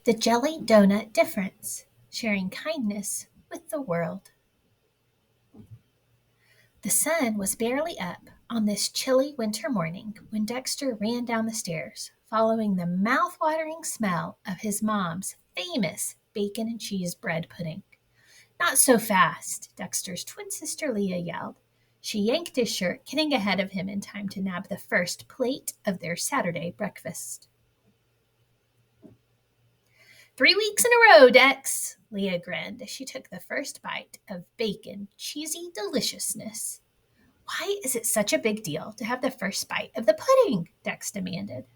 The Jelly Donut Difference, sharing kindness with the world. The sun was barely up on this chilly winter morning when Dexter ran down the stairs, following the mouth-watering smell of his mom's famous bacon and cheese bread pudding. "Not so fast," Dexter's twin sister Leah yelled. She yanked his shirt, getting ahead of him in time to nab the first plate of their Saturday breakfast. "3 weeks in a row, Dex," Leah grinned as she took the first bite of bacon, cheesy deliciousness. "Why is it such a big deal to have the first bite of the pudding?" Dex demanded.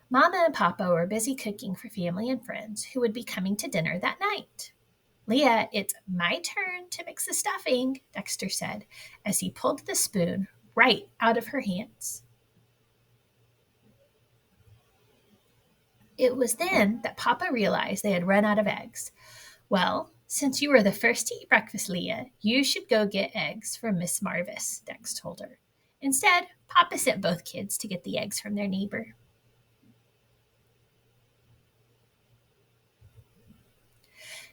Mama and Papa were busy cooking for family and friends who would be coming to dinner that night. "Leah, it's my turn to mix the stuffing," Dexter said as he pulled the spoon right out of her hands. It was then that Papa realized they had run out of eggs. "Well, since you were the first to eat breakfast, Leah, you should go get eggs from Miss Marvis," Dex told her. Instead, Papa sent both kids to get the eggs from their neighbor.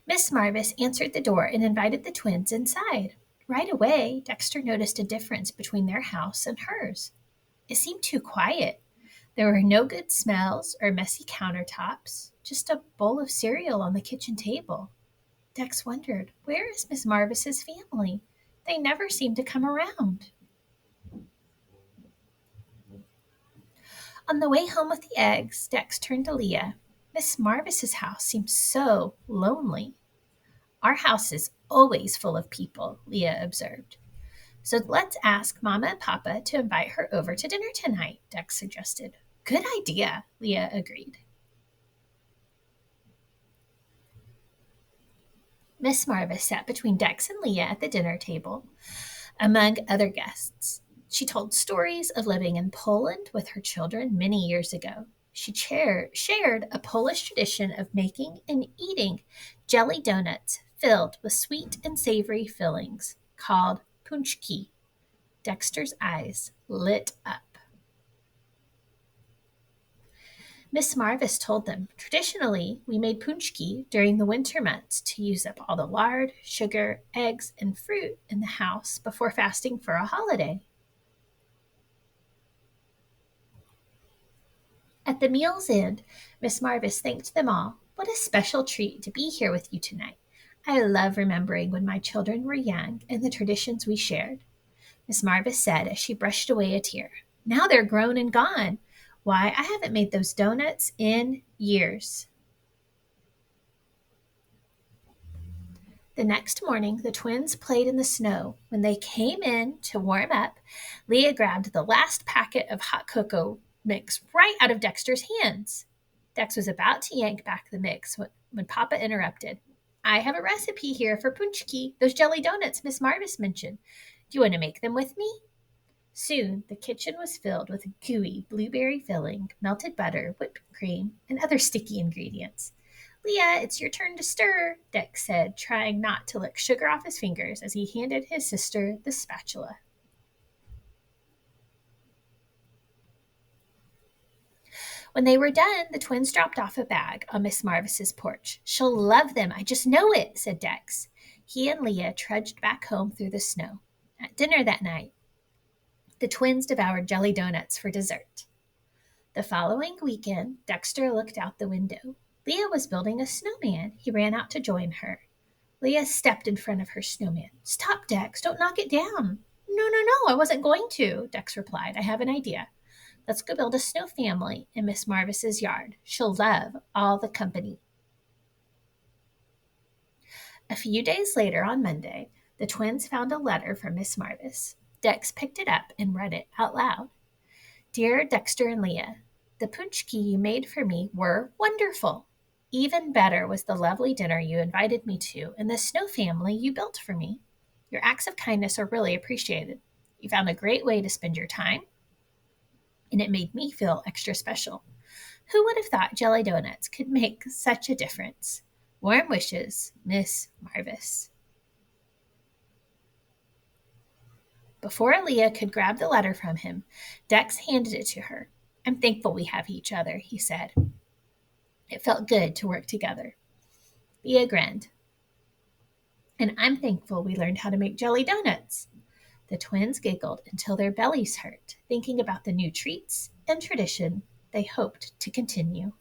Miss Marvis answered the door and invited the twins inside. Right away, Dexter noticed a difference between their house and hers. It seemed too quiet. There were no good smells or messy countertops, just a bowl of cereal on the kitchen table. Dex wondered, where is Miss Marvis's family? They never seem to come around. On the way home with the eggs, Dex turned to Leah. "Miss Marvis's house seems so lonely." "Our house is always full of people," Leah observed. "So let's ask Mama and Papa to invite her over to dinner tonight," Dex suggested. "Good idea," Leah agreed. Miss Marvis sat between Dex and Leah at the dinner table, among other guests. She told stories of living in Poland with her children many years ago. She shared a Polish tradition of making and eating jelly donuts filled with sweet and savory fillings called punchki. Dexter's eyes lit up. Miss Marvis told them, "Traditionally, we made punchki during the winter months to use up all the lard, sugar, eggs, and fruit in the house before fasting for a holiday." At the meal's end, Miss Marvis thanked them all. "What a special treat to be here with you tonight. I love remembering when my children were young and the traditions we shared," Miss Marvis said as she brushed away a tear. "Now they're grown and gone. Why, I haven't made those donuts in years." The next morning, the twins played in the snow. When they came in to warm up, Leah grabbed the last packet of hot cocoa mix right out of Dexter's hands. Dex was about to yank back the mix when Papa interrupted. "I have a recipe here for punchki, those jelly donuts Miss Marvis mentioned. Do you want to make them with me?" Soon, the kitchen was filled with gooey blueberry filling, melted butter, whipped cream, and other sticky ingredients. "Leah, it's your turn to stir," Dex said, trying not to lick sugar off his fingers as he handed his sister the spatula. When they were done, the twins dropped off a bag on Miss Marvis's porch. "She'll love them, I just know it," said Dex. He and Leah trudged back home through the snow. At dinner that night, the twins devoured jelly donuts for dessert. The following weekend, Dexter looked out the window. Leah was building a snowman. He ran out to join her. Leah stepped in front of her snowman. "Stop, Dex. Don't knock it down." "No, no, no. I wasn't going to," Dex replied. "I have an idea. Let's go build a snow family in Miss Marvis's yard. She'll love all the company." A few days later, on Monday, the twins found a letter from Miss Marvis. Dex picked it up and read it out loud. "Dear Dexter and Leah, the punchki you made for me were wonderful. Even better was the lovely dinner you invited me to and the snow family you built for me. Your acts of kindness are really appreciated. You found a great way to spend your time, and it made me feel extra special. Who would have thought jelly donuts could make such a difference? Warm wishes, Miss Marvis." Before Leah could grab the letter from him, Dex handed it to her. I'm thankful we have each other, he said. It felt good to work together. Leah grinned. And I'm thankful we learned how to make jelly donuts. The twins giggled until their bellies hurt, thinking about the new treats and tradition they hoped to continue.